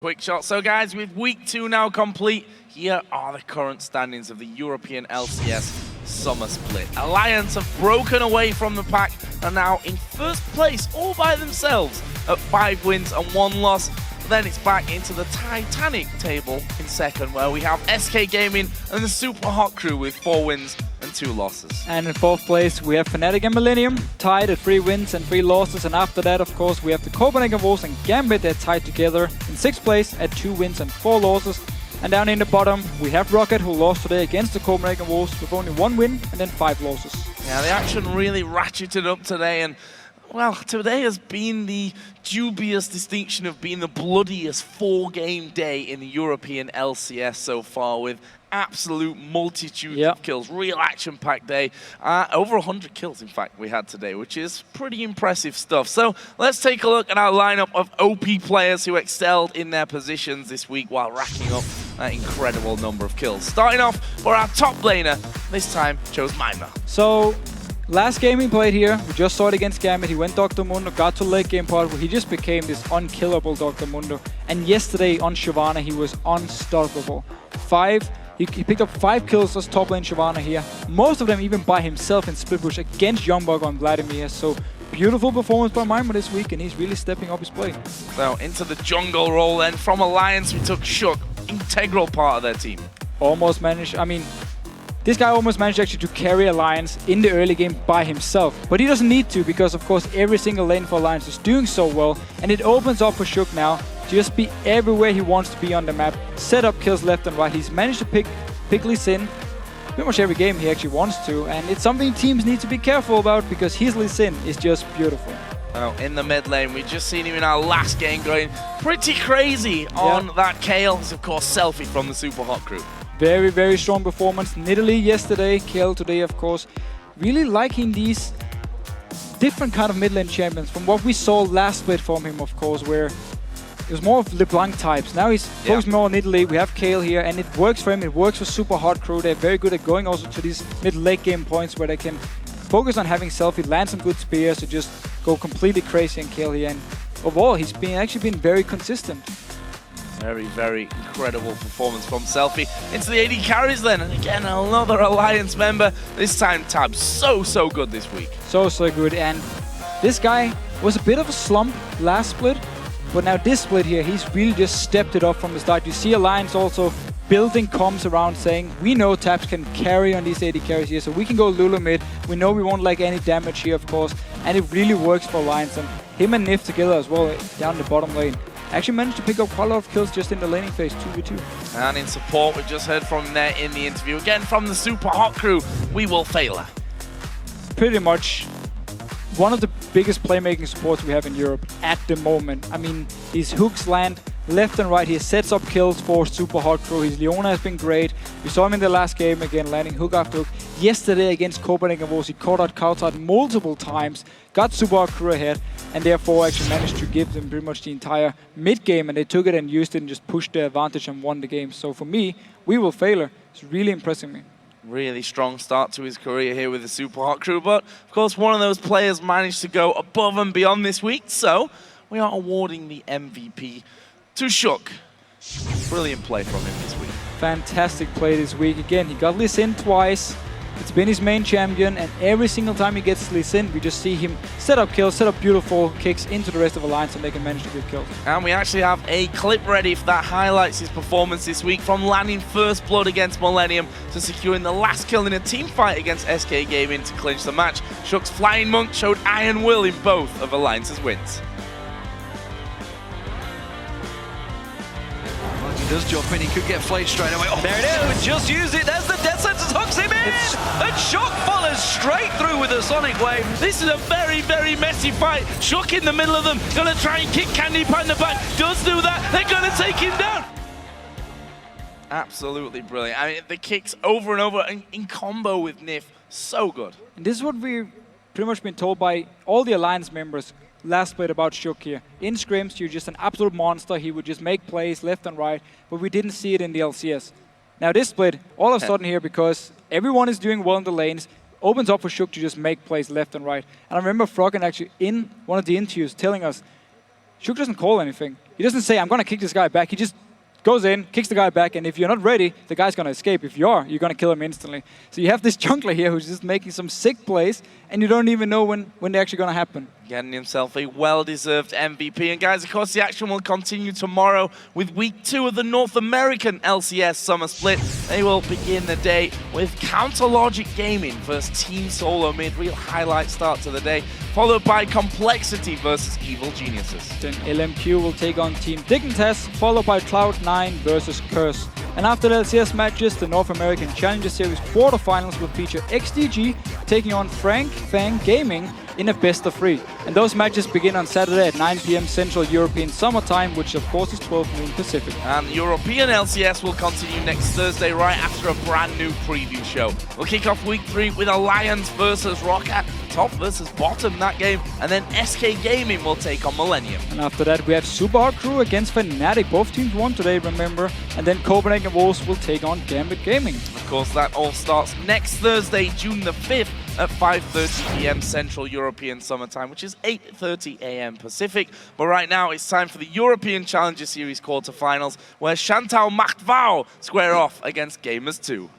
Quick shot. So guys, with week 2 now complete, here are the current standings of the European LCS Summer Split. Alliance have broken away from the pack and are now in first place all by themselves at 5 wins and 1 loss. Then it's back into the Titanic table in second, where we have SK Gaming and the Super Hot Crew with 4 wins and 2 losses. And in 4th place, we have Fnatic and Millennium, tied at 3 wins and 3 losses. And after that, of course, we have the Copenhagen Wolves and Gambit, they're tied together in 6th place at 2 wins and 4 losses. And down in the bottom, we have Rocket, who lost today against the Copenhagen Wolves with only 1 win and then 5 losses. Yeah, the action really ratcheted up today, and well, today has been the dubious distinction of being the bloodiest 4-game day in the European LCS so far, with absolute multitude of kills. Real action-packed day. Over 100 kills, in fact, we had today, which is pretty impressive stuff. So let's take a look at our lineup of OP players who excelled in their positions this week while racking up that incredible number of kills. Starting off for our top laner, this time chose Mima. So last game he played here, we just saw it against Gambit. He went Dr. Mundo, got to late game part where he just became this unkillable Dr. Mundo. And yesterday on Shyvana, he was unstoppable. He picked up 5 kills as top lane Shyvana here. Most of them even by himself in split push against Youngbuck on Vladimir. So beautiful performance by Mima this week, and he's really stepping up his play. So into the jungle role then. From Alliance, we took Shook, integral part of their team. Almost managed, this guy almost managed actually to carry Alliance in the early game by himself. But he doesn't need to, because of course every single lane for Alliance is doing so well. And it opens up for Shook now to just be everywhere he wants to be on the map. Set up kills left and right. He's managed to pick Lee Sin pretty much every game he actually wants to. And it's something teams need to be careful about, because his Lee Sin is just beautiful. Well, in the mid lane, we've just seen him in our last game going pretty crazy on that Kale. It's of course Selfie from the Super Hot Crew. Very, very strong performance. Nidalee yesterday, Kale today, of course. Really liking these different kind of mid lane champions from what we saw last split from him, of course, where it was more of LeBlanc types. Now he's focused more on Nidalee. We have Kale here, and it works for him. It works for Super Hot Crew. They're very good at going also to these mid-late game points where they can focus on having Selfie, land some good spears to just go completely crazy and kill here. And overall, he's actually been very consistent. Very, very incredible performance from Selfie. Into the AD carries then, and again another Alliance member. This time Tab so good this week. So good, and this guy was a bit of a slump last split, but now this split here, he's really just stepped it up from the start. You see Alliance also building comms around saying, we know Tabs can carry on these AD carries here, so we can go Lulu mid. We know we won't like any damage here, of course, and it really works for Alliance. And him and Nif together as well down the bottom lane actually managed to pick up quite a lot of kills just in the laning phase, 2v2. And in support, we just heard from there in the interview, again from the Super Hot Crew, we will fail her. Pretty much one of the biggest playmaking supports we have in Europe at the moment. His hooks land left and right. He sets up kills for Super Hot Crew. His Leona has been great. We saw him in the last game again, landing hook after hook. Yesterday against Copenhagen Wolves, he caught out Kautat multiple times, got Super Hot Crew ahead, and therefore actually managed to give them pretty much the entire mid-game, and they took it and used it and just pushed their advantage and won the game. So for me, we will fail her. It's really impressing me. Really strong start to his career here with the Super Hot Crew, but of course one of those players managed to go above and beyond this week, so we are awarding the MVP to Shook. Brilliant play from him this week. Fantastic play this week. Again, he got Lee Sin twice. It's been his main champion, and every single time he gets Lee Sin, we just see him set up kills, set up beautiful kicks into the rest of Alliance, and they can manage to get kills. And we actually have a clip ready that highlights his performance this week, from landing first blood against Millennium to securing the last kill in a team fight against SK Gaming to clinch the match. Shook's Flying Monk showed iron will in both of Alliance's wins. He does jump in, he could get flayed straight away. Oh, there it is, but just use it. There's the Death Sentence, hooks him in! And Shook follows straight through with a Sonic Wave. This is a very, very messy fight. Shook in the middle of them, gonna try and kick Candy Pan in the back. Does do that, they're gonna take him down. Absolutely brilliant. The kicks over and over in combo with Nif, so good. And this is what we've pretty much been told by all the Alliance members last split about Shook here. In scrims, you're just an absolute monster. He would just make plays left and right, but we didn't see it in the LCS. Now this split, all of a sudden here, because everyone is doing well in the lanes, opens up for Shook to just make plays left and right. And I remember Froggen actually in one of the interviews telling us, Shuk doesn't call anything. He doesn't say, I'm going to kick this guy back. He just goes in, kicks the guy back, and if you're not ready, the guy's going to escape. If you're going to kill him instantly. So you have this jungler here who's just making some sick plays, and you don't even know when they're actually going to happen. Getting himself a well-deserved MVP. And guys, of course, the action will continue tomorrow with Week 2 of the North American LCS Summer Split. They will begin the day with Counter Logic Gaming versus Team Solo Mid. Real highlight start to the day, followed by Complexity versus Evil Geniuses. Then LMQ will take on Team Dignitas, followed by Cloud9 versus Curse. And after the LCS matches, the North American Challenger Series quarterfinals will feature XDG taking on Frank Fang Gaming in a best-of-3. And those matches begin on Saturday at 9 p.m. Central European Summer Time, which of course is 12 noon Pacific. And the European LCS will continue next Thursday, right after a brand new preview show. We'll kick off Week 3 with Alliance versus Rocket, top versus bottom that game, and then SK Gaming will take on Millennium. And after that, we have Super Hard Crew against Fnatic. Both teams won today, remember. And then Copenhagen Wolves will take on Gambit Gaming. Of course, that all starts next Thursday, June the 5th at 5:30 p.m. Central European Summertime, which is 8:30 a.m. Pacific. But right now, it's time for the European Challenger Series quarterfinals, where Chantal Machtwau square off against Gamers 2.